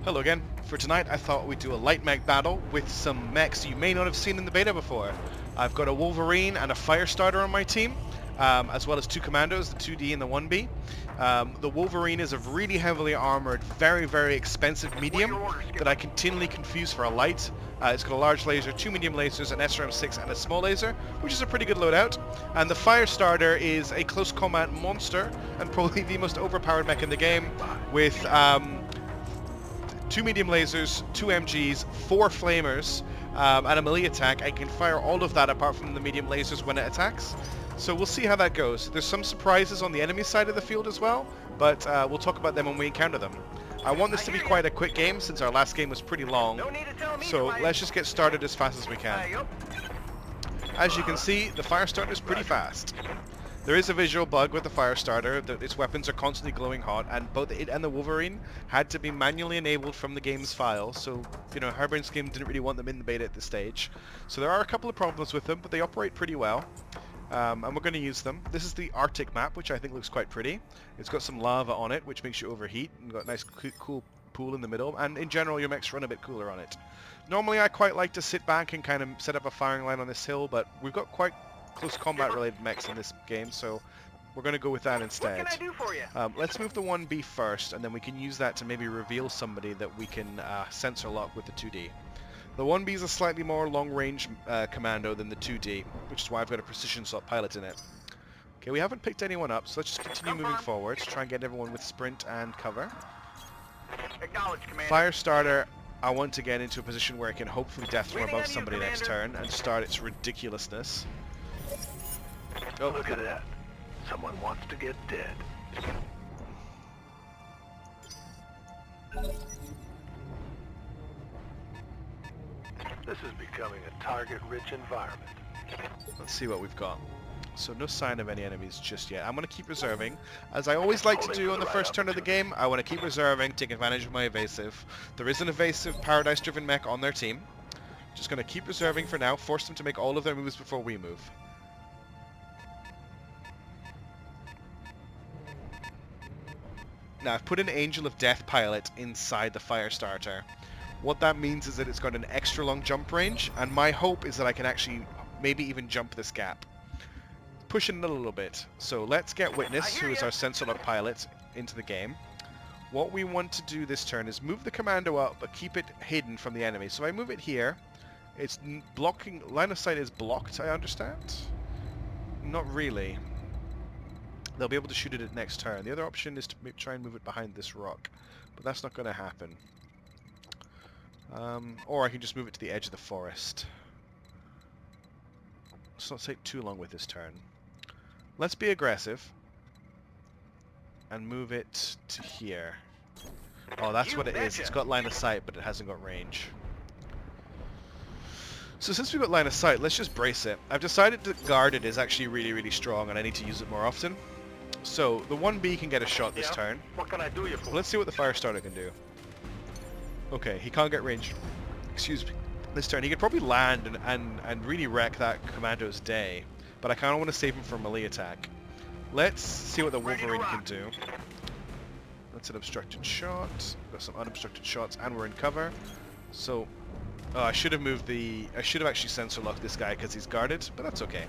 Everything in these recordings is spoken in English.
Hello again. For tonight I thought we'd do a light mech battle with some mechs you may not have seen in the beta before. I've got a Wolverine and a Firestarter on my team, as well as two commandos, the 2D and the 1B. The Wolverine is a really heavily armored, very expensive medium that I continually confuse for a light. It's got a large laser, two medium lasers, an SRM-6 and a small laser, which is a pretty good loadout. And the Firestarter is a close combat monster and probably the most overpowered mech in the game with two medium lasers, two MGs, four flamers, and a melee attack. I can fire all of that apart from the medium lasers when it attacks. So we'll see how that goes. There's some surprises on the enemy side of the field as well, but we'll talk about them when we encounter them. I want this to be quite a quick game since our last game was pretty long, so let's just get started as fast as we can. As you can see, the Firestarter is pretty fast. There is a visual bug with the Firestarter, that its weapons are constantly glowing hot, and both it and the Wolverine had to be manually enabled from the game's file, so, you know, Harebrained's game didn't really want them in the beta at this stage. So there are a couple of problems with them, but they operate pretty well, and we're going to use them. This is the Arctic map, which I think looks quite pretty. It's got some lava on it, which makes you overheat, and got a nice cool pool in the middle, and in general your mechs run a bit cooler on it. Normally I quite like to sit back and kind of set up a firing line on this hill, but we've got quite close combat related mechs in this game, so we're going to go with that instead. What can I do for you? Let's move the 1B first, and then we can use that to maybe reveal somebody that we can sensor lock with the 2D. The 1B is a slightly more long-range commando than the 2D, which is why I've got a precision slot pilot in it. Okay, we haven't picked anyone up, so let's just continue moving forward, try and get everyone with sprint and cover. Acknowledge, Commander. Firestarter, I want to get into a position where it can hopefully death from above somebody next turn and start its ridiculousness. Oh, look at that. Someone wants to get dead. This is becoming a target-rich environment. Let's see what we've got. So no sign of any enemies just yet. I'm going to keep reserving. As I always like to do on the first turn of the game, I want to keep reserving, take advantage of my evasive. There is an evasive Paradise-driven mech on their team. Just going to keep reserving for now, force them to make all of their moves before we move. Now, I've put an Angel of Death pilot inside the Firestarter. What that means is that it's got an extra long jump range, and my hope is that I can actually maybe even jump this gap. Pushing it a little bit. So let's get Witness, who is our sensor lock pilot, into the game. What we want to do this turn is move the commando up, but keep it hidden from the enemy. So if I move it here, it's blocking, line of sight is blocked, I understand? Not really. They'll be able to shoot it at next turn. The other option is to try and move it behind this rock, but that's not going to happen. Or I can just move it to the edge of the forest. Let's not take too long with this turn. Let's be aggressive and move it to here. Oh, that's what it is. It's got line of sight, but it hasn't got range. So since we've got line of sight, let's just brace it. I've decided that guarded is actually really strong, and I need to use it more often. So the 1B can get a shot this turn. What can I do you for? Let's see what the Firestarter can do. Okay, he can't get range. Excuse me. This turn, he could probably land and really wreck that commando's day, but I kind of want to save him for melee attack. Let's see what the Wolverine can do. That's an obstructed shot. Got some unobstructed shots, and we're in cover. So, I should have moved the. I should have actually sensor locked this guy because he's guarded, but that's okay.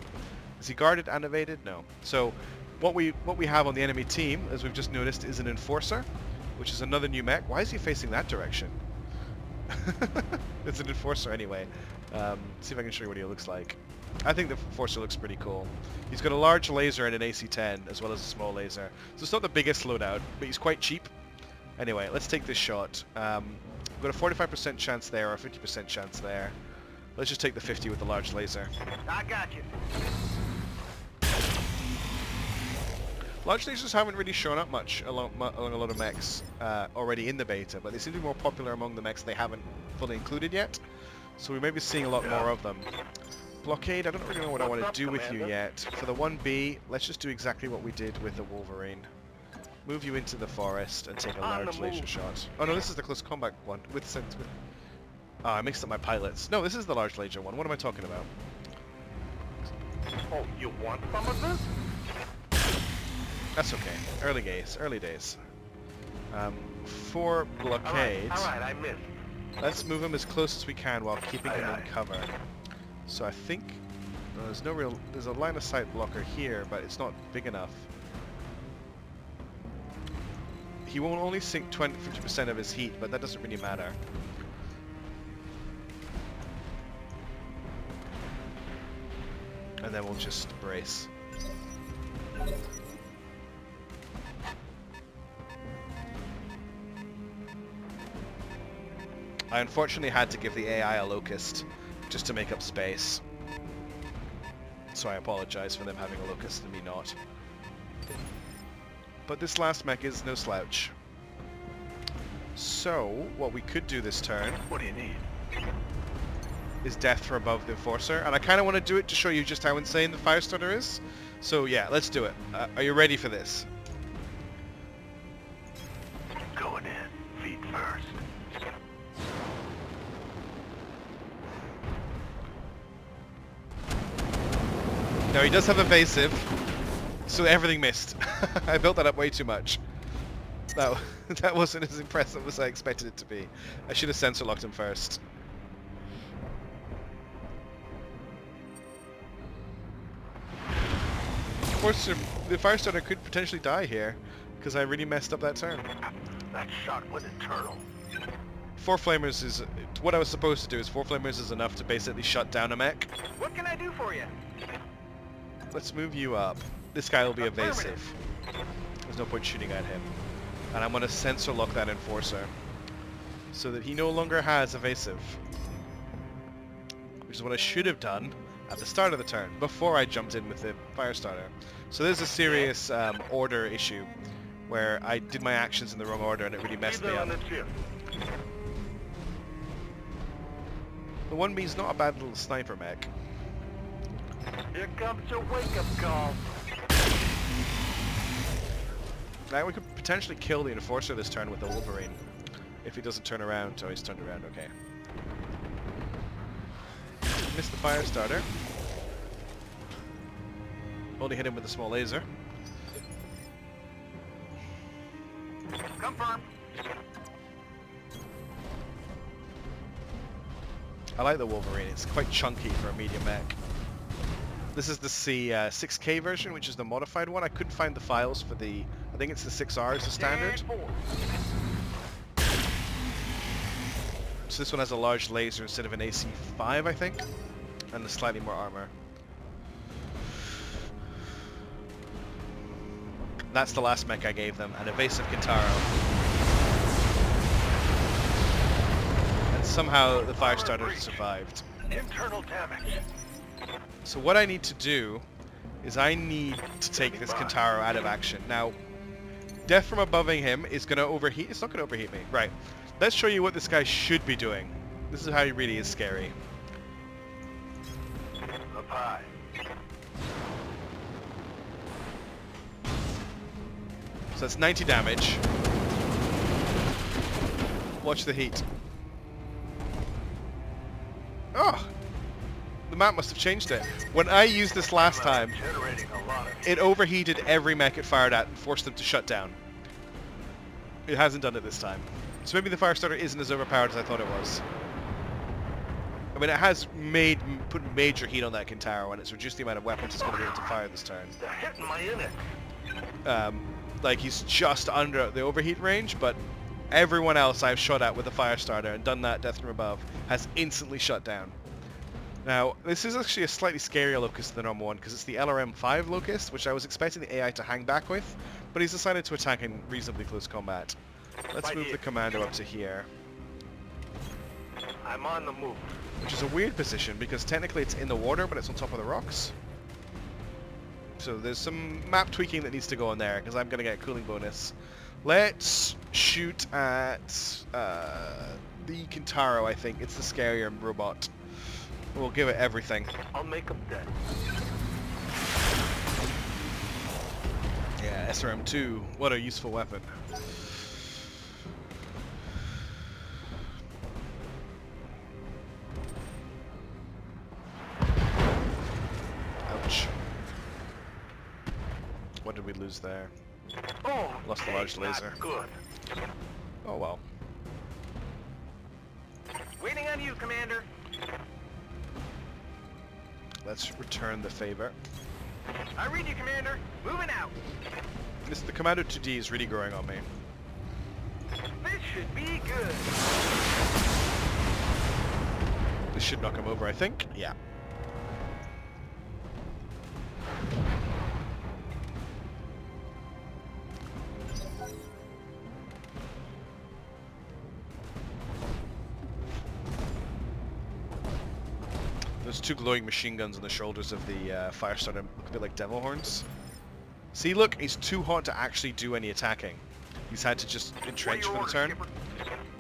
Is he guarded and evaded? No. So, what we have on the enemy team, as we've just noticed, is an Enforcer, which is another new mech. Why is he facing that direction? It's an Enforcer anyway. See if I can show you what he looks like. I think the Enforcer looks pretty cool. He's got a large laser and an AC-10 as well as a small laser. So it's not the biggest loadout, but he's quite cheap. Anyway, let's take this shot. We've got a 45% chance there or a 50% chance there. Let's just take the 50 with the large laser. I got you. Large lasers haven't really shown up much along a lot of mechs already in the beta, but they seem to be more popular among the mechs they haven't fully included yet. So we may be seeing a lot more of them. Blockade, I don't really know what I want to do with you yet. For the 1B, let's just do exactly what we did with the Wolverine. Move you into the forest and take a large laser shot. Oh no, this is the close combat one with sense. Oh, I mixed up my pilots. No, this is the large laser one. What am I talking about? Oh, you want some of this? That's okay. Early days. For blockade, All right, I missed. let's move him as close as we can while keeping him in cover. So I think there's a line of sight blocker here, but it's not big enough. He won't only sink 50% of his heat, but that doesn't really matter. And then we'll just brace. I unfortunately had to give the AI a locust just to make up space. So I apologize for them having a locust and me not. But this last mech is no slouch. So, what we could do this turn... What do you need? ...is death from above the Enforcer. And I kind of want to do it to show you just how insane the Firestarter is. So yeah, let's do it. Are you ready for this? Going in. Feet first. Now he does have evasive, so everything missed. I built that up way too much. That wasn't as impressive as I expected it to be. I should have sensor locked him first. Of course, the Firestarter could potentially die here, because I really messed up that turn. That shot went internal. 4 Flamers is... What I was supposed to do is 4 Flamers is enough to basically shut down a mech. What can I do for you? Let's move you up. This guy will be evasive. There's no point shooting at him. And I'm going to sensor lock that Enforcer so that he no longer has evasive. Which is what I should have done at the start of the turn, before I jumped in with the Firestarter. So there's a serious order issue where I did my actions in the wrong order and it really messed me up. The 1B is not a bad little sniper mech. Here comes your wake-up call. Now we could potentially kill the Enforcer this turn with the Wolverine. If he doesn't turn around. Oh, he's turned around, okay. Missed the Firestarter. Only hit him with a small laser. Confirm. I like the Wolverine, it's quite chunky for a medium mech. This is the 6K version, which is the modified one. I couldn't find the files for the... I think it's the 6R as the standard. So this one has a large laser instead of an AC5, I think. And a slightly more armor. That's the last mech I gave them, an evasive Kintaro. And somehow the Firestarter survived. Internal damage. So what I need to do is I need to take this Kintaro out of action. Now, death from above him is going to overheat. It's not going to overheat me. Right. Let's show you what this guy should be doing. This is how he really is scary. Up high. So that's 90 damage. Watch the heat. Oh! The map must have changed it. When I used this last time, it overheated every mech it fired at and forced them to shut down. It hasn't done it this time. So maybe the Firestarter isn't as overpowered as I thought it was. I mean, it has put major heat on that Kintaro, and it's reduced the amount of weapons it's going to be able to fire this turn. They're hitting my unit. Like, he's just under the overheat range, but everyone else I've shot at with the Firestarter and done that death from above has instantly shut down. Now, this is actually a slightly scarier locust than the normal one, because it's the LRM-5 locust, which I was expecting the AI to hang back with, but he's decided to attack in reasonably close combat. Let's move the commando up to here. I'm on the move. Which is a weird position, because technically it's in the water, but it's on top of the rocks. So there's some map tweaking that needs to go on there, because I'm going to get a cooling bonus. Let's shoot at the Kintaro, I think. It's the scarier robot. We'll give it everything. I'll make them dead. Yeah, SRM-2. What a useful weapon. Ouch. What did we lose there? Oh, Lost the large laser. Good. Oh well. Waiting on you, Commander. Let's return the favor. I read you, Commander. Moving out. The Commando 2D is really growing on me. This should be good. This should knock him over, I think. Yeah. Those two glowing machine guns on the shoulders of the Firestarter look a bit like devil horns. See, look, he's too hot to actually do any attacking. He's had to just entrench for the turn.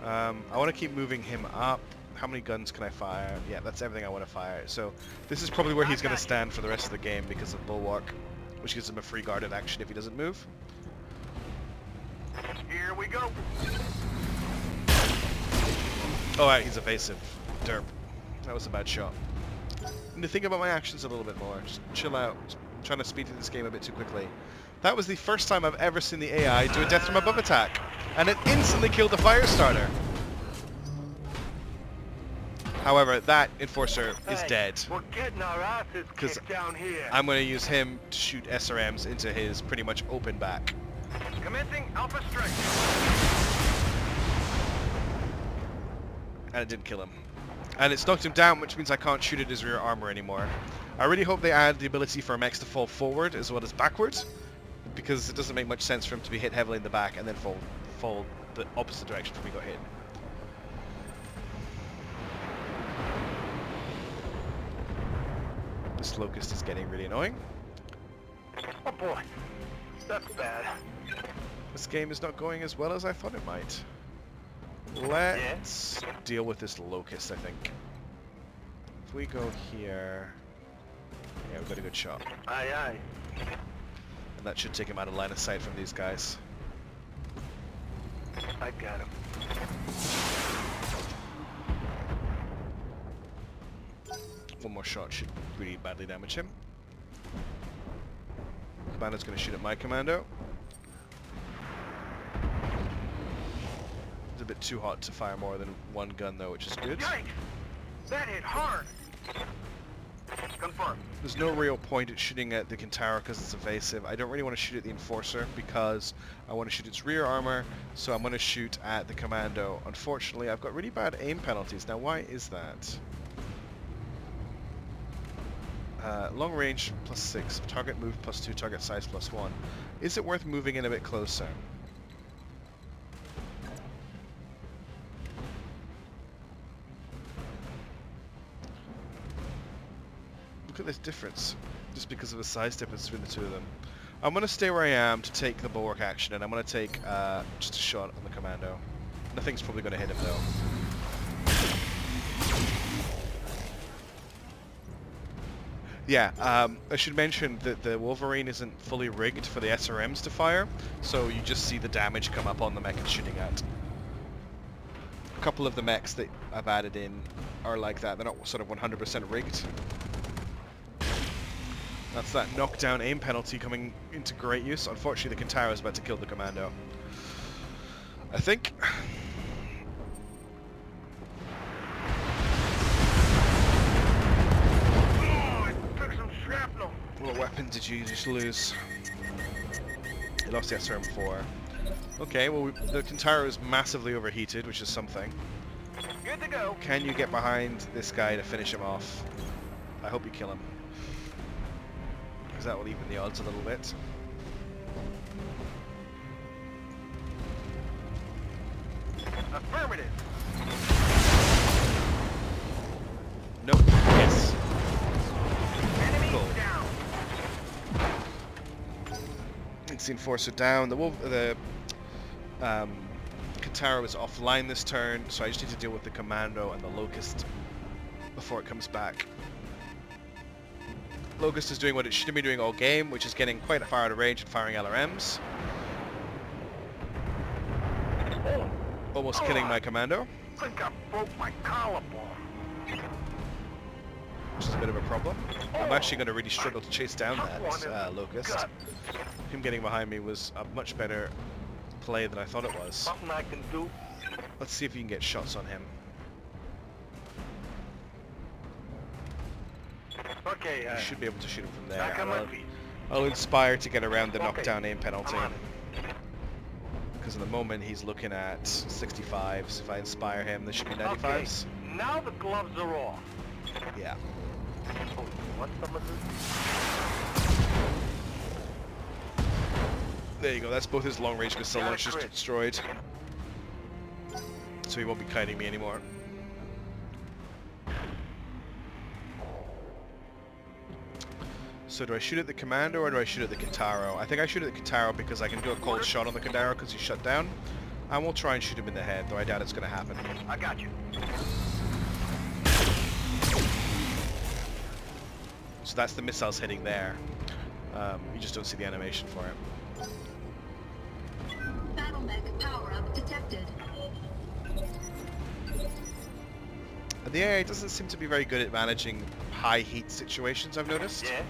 I want to keep moving him up. How many guns can I fire? Yeah, that's everything I want to fire. So this is probably where he's going to stand for the rest of the game because of Bulwark, which gives him a free guarded action if he doesn't move. Here we go. Oh, right, he's evasive. Derp. That was a bad shot. I need to think about my actions a little bit more. Just chill out. I'm trying to speed through this game a bit too quickly. That was the first time I've ever seen the AI do a death from above attack, and it instantly killed the Firestarter. However, that Enforcer is dead. We're getting our asses kicked down here. I'm going to use him to shoot SRMs into his pretty much open back. Commencing Alpha Strike. And it didn't kill him. And it's knocked him down, which means I can't shoot at his rear armor anymore. I really hope they add the ability for mechs to fall forward as well as backwards, because it doesn't make much sense for him to be hit heavily in the back and then fall the opposite direction from he got hit. This Locust is getting really annoying. Oh boy, that's bad. This game is not going as well as I thought it might. Let's deal with this Locust, I think. If we go here... Yeah, we've got a good shot. Aye, aye. And that should take him out of line of sight from these guys. I got him. One more shot should really badly damage him. Commando's going to shoot at my commando. It's a bit too hot to fire more than one gun though, which is good. Yikes! That hit hard! Confirm. There's no real point at shooting at the Kintaro because it's evasive. I don't really want to shoot at the Enforcer because I want to shoot its rear armor, so I'm going to shoot at the Commando. Unfortunately, I've got really bad aim penalties. Now, why is that? Long range +6, target move +2, target size +1. Is it worth moving in a bit closer? Look at this difference, just because of the size difference between the two of them. I'm going to stay where I am to take the Bulwark action, and I'm going to take just a shot on the Commando. Nothing's probably going to hit him though. Yeah, I should mention that the Wolverine isn't fully rigged for the SRMs to fire, so you just see the damage come up on the mech it's shooting at. A couple of the mechs that I've added in are like that. They're not sort of 100% rigged. That's that knockdown aim penalty coming into great use. Unfortunately, the Kintaro is about to kill the Commando. I think. What weapon did you just lose? You lost the SRM-4. Okay, well, the Kintaro is massively overheated, which is something. Good to go. Can you get behind this guy to finish him off? I hope you kill him. Because that will even the odds a little bit. Affirmative. Nope. Yes. Enemy Cool. down. It's the Enforcer down. The Kintaro is offline this turn, so I just need to deal with the Commando and the Locust before it comes back. Locust is doing what it should be doing all game, which is getting quite far out of range and firing LRMs. Almost killing my Commando, I think I broke my collarbone. which is a bit of a problem. I'm actually going to really struggle to chase down that Locust. Him getting behind me was a much better play than I thought it was. Something I can do. Let's see if you can get shots on him. Okay, You should be able to shoot him from there. back on my feet. I'll inspire to get around the Okay. knockdown aim penalty. I'm on it. Because at the moment he's looking at 65s. If I inspire him, there should be 95s. Okay, now the gloves are off. Yeah. Oh, you want some of this? There you go. That's both his long-range missile Got a launchers crit. destroyed. So he won't be kiting me anymore. So do I shoot at the Commando or do I shoot at the Kitaro? I think I shoot at the Kitaro because I can do a cold shot on the Kitaro because he's shut down. And we'll try and shoot him in the head, though I doubt it's going to happen. I got you. So that's the missiles hitting there. You just don't see the animation for it. Battletech power-up detected. The AI doesn't seem to be very good at managing high heat situations, I've noticed. Yeah?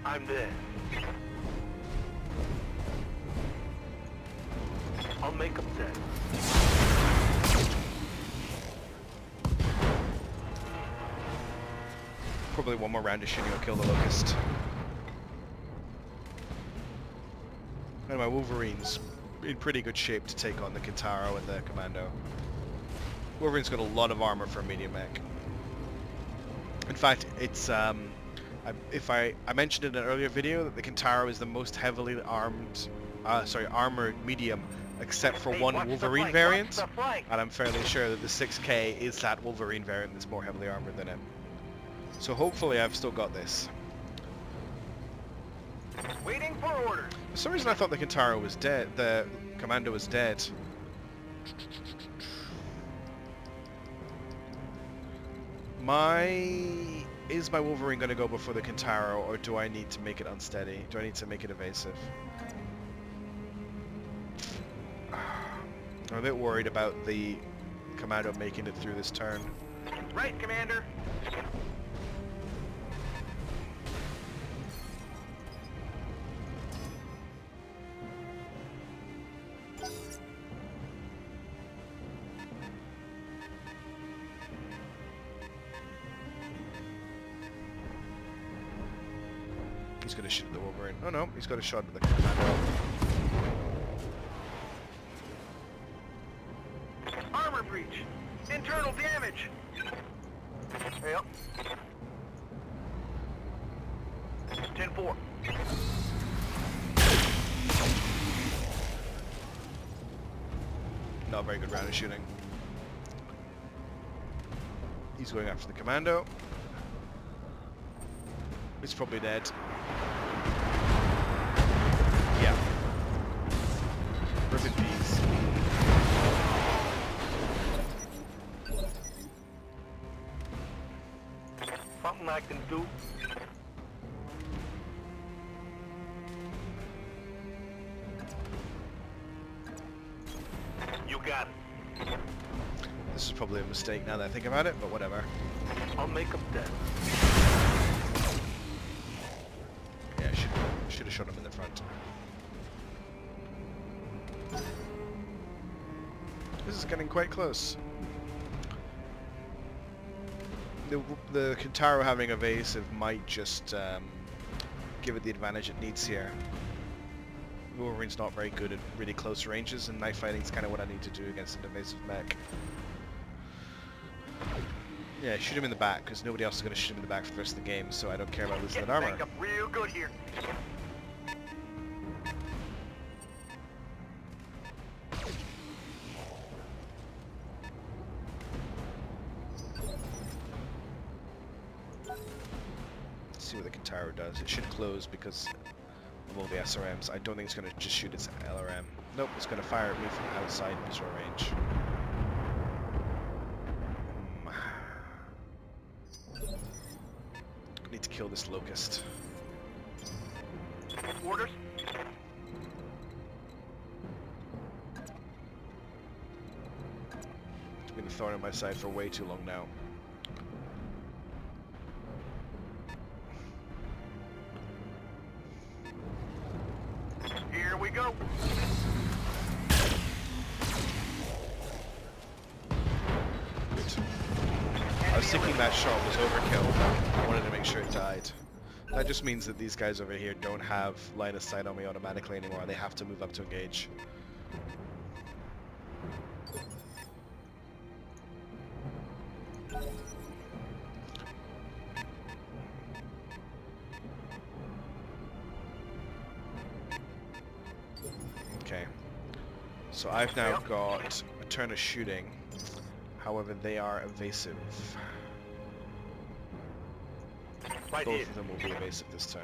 I'm there. I'll make them dead. Probably one more round of shooting will kill the Locust. And my Wolverine's in pretty good shape to take on the Kitaro and the Commando. Wolverine's got a lot of armor for a medium mech. In fact, it's I mentioned in an earlier video that the Kitaro is the most heavily armed, armored medium, except for Hey, one watch the Wolverine flank, variant. watch the flank. And I'm fairly sure that the 6K is that Wolverine variant that's more heavily armored than him. So hopefully I've still got this. Waiting for orders. For some reason I thought the Kitaro was dead, the Commando was dead. Is my Wolverine going to go before the Kitaro, or do I need to make it unsteady? Do I need to make it evasive? I'm a bit worried about the Commando making it through this turn. Right, Commander. He's going to shoot at the Wolverine. Oh no, he's got a shot at the Commando. Armor breach. Internal damage. Yep. 10-4. Not a very good round of shooting. He's going after the Commando. He's probably dead. Yeah. Rip in peace. Something I can do. You got it. This is probably a mistake now that I think about it, but whatever. I'll make them dead. Yeah, should have shot him in the front. This is getting quite close. The Kitaro having evasive might just give it the advantage it needs here. Wolverine's not very good at really close ranges, and knife fighting is kind of what I need to do against an evasive mech. Yeah, shoot him in the back, because nobody else is going to shoot him in the back for the rest of the game, so I don't care about losing Get that armor. back up real good here. Let's see what the Kitaro does. It should close because of all the SRMs. I don't think it's going to just shoot its LRM. Nope, it's going to fire at me from outside visual range. I need to kill this Locust. Orders. It's been a thorn in my side for way too long now. Sinking that shot was overkill. I wanted to make sure it died. That just means that these guys over here don't have line of sight on me automatically anymore. They have to move up to engage. Okay. So I've now got a turn of shooting. However, they are evasive. Right Both here. of them will be evasive this turn.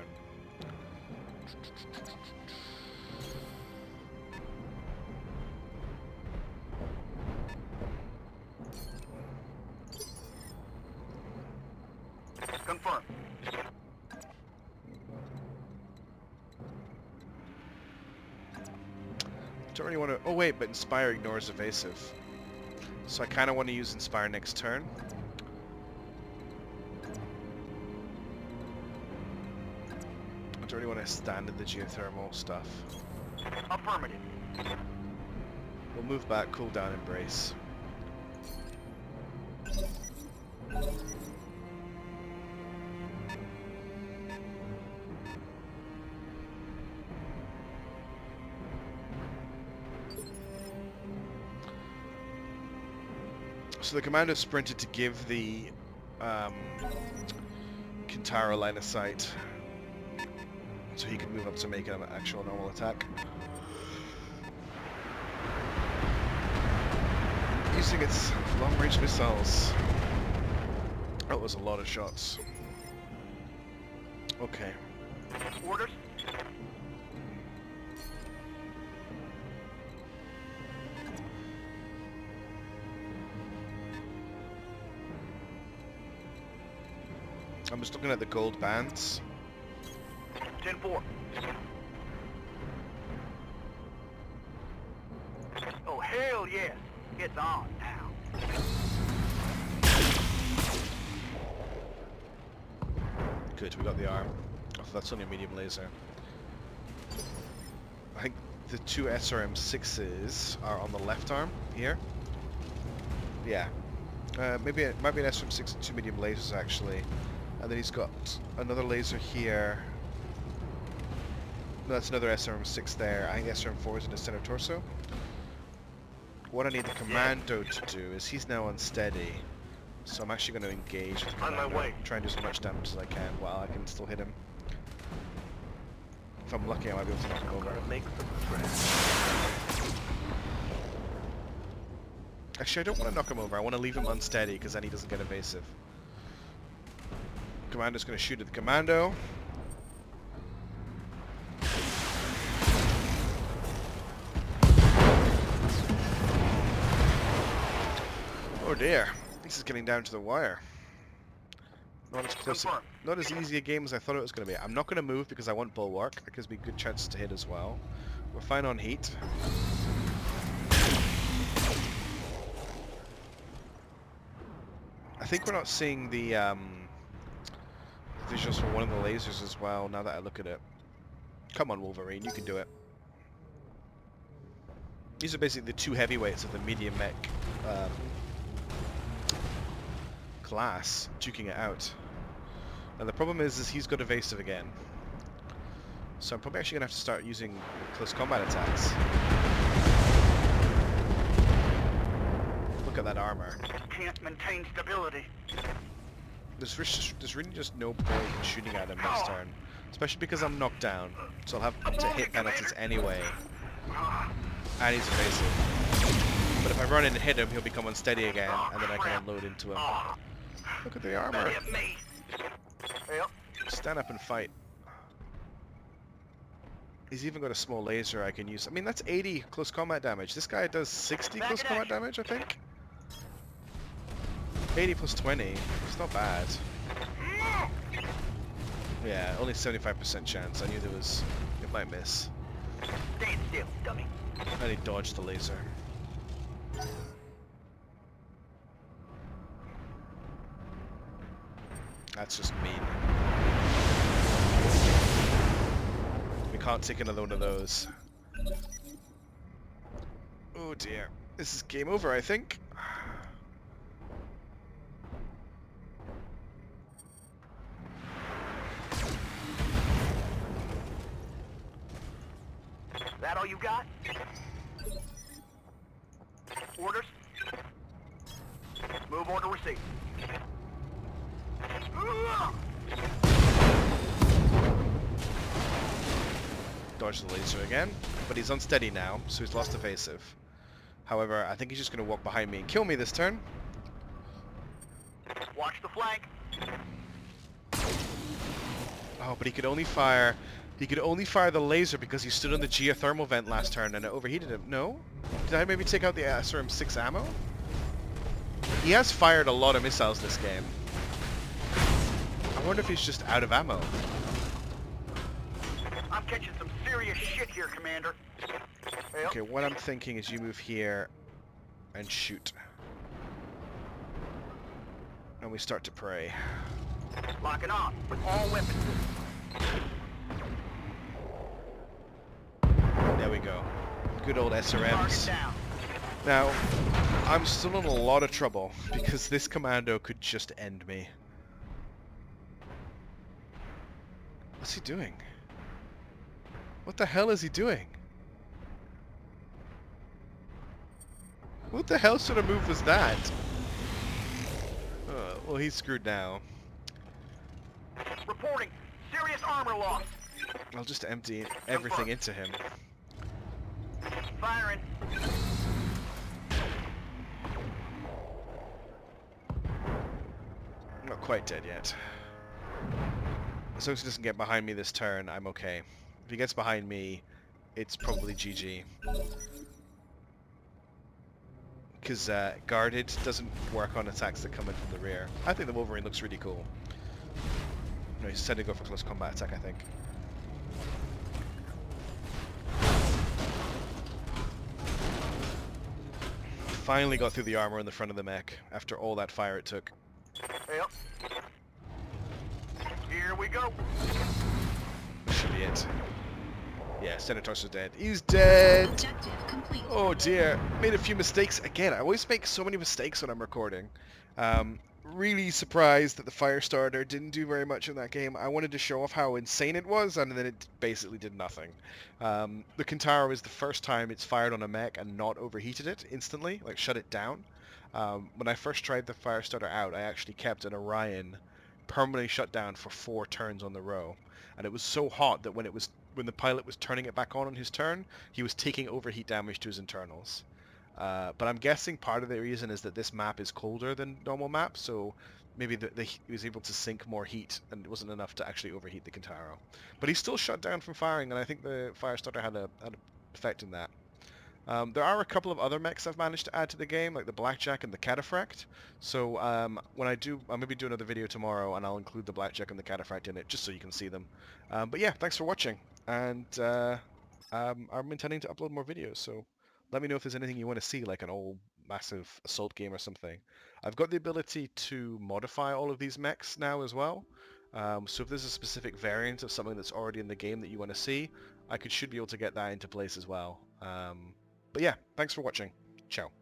Confirm. Don't really want to... Oh wait, but Inspire ignores evasive. So I kind of want to use Inspire next turn. I don't really want to stand in the geothermal stuff. Affirmative. We'll move back, cool down, embrace. So the commander sprinted to give the Kintaro line of sight, so he could move up to make an actual normal attack. Using its long-range missiles. That was a lot of shots. Okay. Orders. I'm just looking at the gold bands. 10-4. Oh, hell yes. It's on now. Good, we got the arm. Oh, that's only a medium laser. I think the two SRM6s are on the left arm here. Yeah. Maybe it might be an SRM6 and two medium lasers actually. And then he's got another laser here. No, that's another SRM6 there. I think the SRM4 is in the center torso. What I need the commando to do is he's now unsteady. So I'm actually going to engage with the On my commando. way. Try and do as much damage as I can while I can still hit him. If I'm lucky, I might be able to knock him over. Gotta make some friends. Actually, I don't want to knock him over. I want to leave him unsteady because then he doesn't get evasive. Commando's going to shoot at the commando. Oh dear, this is getting down to the wire. Not as close, Confirm. not as easy a game as I thought it was going to be. I'm not going to move because I want bulwark. It gives me good chances to hit as well. We're fine on heat. I think we're not seeing the visuals for one of the lasers as well, now that I look at it. Come on, Wolverine, you can do it. These are basically the two heavyweights of the medium mech class, duking it out. And the problem is he's got evasive again. So I'm probably actually going to have to start using close combat attacks. Look at that armor. Can't maintain stability. There's really just no point in shooting at him this turn. Especially because I'm knocked down. So I'll have to hit penalties anyway. And he's evasive. But if I run in and hit him, he'll become unsteady again, and then I can unload into him. Look at the armor. Me. Yep. Stand up and fight. He's even got a small laser I can use. I mean, that's 80 close combat damage. This guy does 60 close combat damage, I think. 80 plus 20. It's not bad. Yeah, only 75% chance. I knew there was... It might miss. Stand still, dummy. And he dodged the laser. That's just mean. We can't take another one of those. Oh dear. This is game over, I think. That all you got? Orders? Move on to receipt. Dodge the laser again, but he's unsteady now, so he's lost evasive. However, I think he's just going to walk behind me and kill me this turn. Watch the flank. Oh, but he could only fire... He could only fire the laser because he stood on the geothermal vent last turn and it overheated him. No? Did I maybe take out the SRM-6 ammo? He has fired a lot of missiles this game. I wonder if he's just out of ammo. I'm catching some serious shit here, Commander. Hey, Okay, what I'm thinking is you move here and shoot. And we start to pray. locking on with all weapons. There we go. Good old Target SRMs. down. Now, I'm still in a lot of trouble because this commando could just end me. What's he doing? What the hell is he doing? What the hell sort of move was that? Well, he's screwed now. Reporting serious armor loss. I'll just empty everything into him. Firing. Not quite dead yet. As long as he doesn't get behind me this turn, I'm okay. If he gets behind me, it's probably GG. Because guarded doesn't work on attacks that come in from the rear. I think the Wolverine looks really cool. No, he's said to go for close combat attack, I think. Finally got through the armor in the front of the mech after all that fire it took. Yep. Here we go. Should be it. Yeah, Senator's dead. He's dead! Objective complete. Oh dear, made a few mistakes again. I always make so many mistakes when I'm recording. Really surprised that the Firestarter didn't do very much in that game. I wanted to show off how insane it was, and then it basically did nothing. The Kintaro is the first time it's fired on a mech and not overheated it instantly, like shut it down. When I first tried the Firestarter out, I actually kept an Orion permanently shut down for 4 turns on the row, and it was so hot that when the pilot was turning it back on his turn, he was taking overheat damage to his internals. But I'm guessing part of the reason is that this map is colder than normal maps, so maybe he was able to sink more heat, and it wasn't enough to actually overheat the Kintaro. But he's still shut down from firing, and I think the Firestarter had an effect in that. There are a couple of other mechs I've managed to add to the game, like the Blackjack and the Cataphract. So when I'll maybe do another video tomorrow, and I'll include the Blackjack and the Cataphract in it, just so you can see them. But yeah, thanks for watching, and I'm intending to upload more videos, so let me know if there's anything you want to see, like an old massive assault game or something. I've got the ability to modify all of these mechs now as well. So if there's a specific variant of something that's already in the game that you want to see, should be able to get that into place as well. But yeah, thanks for watching. Ciao.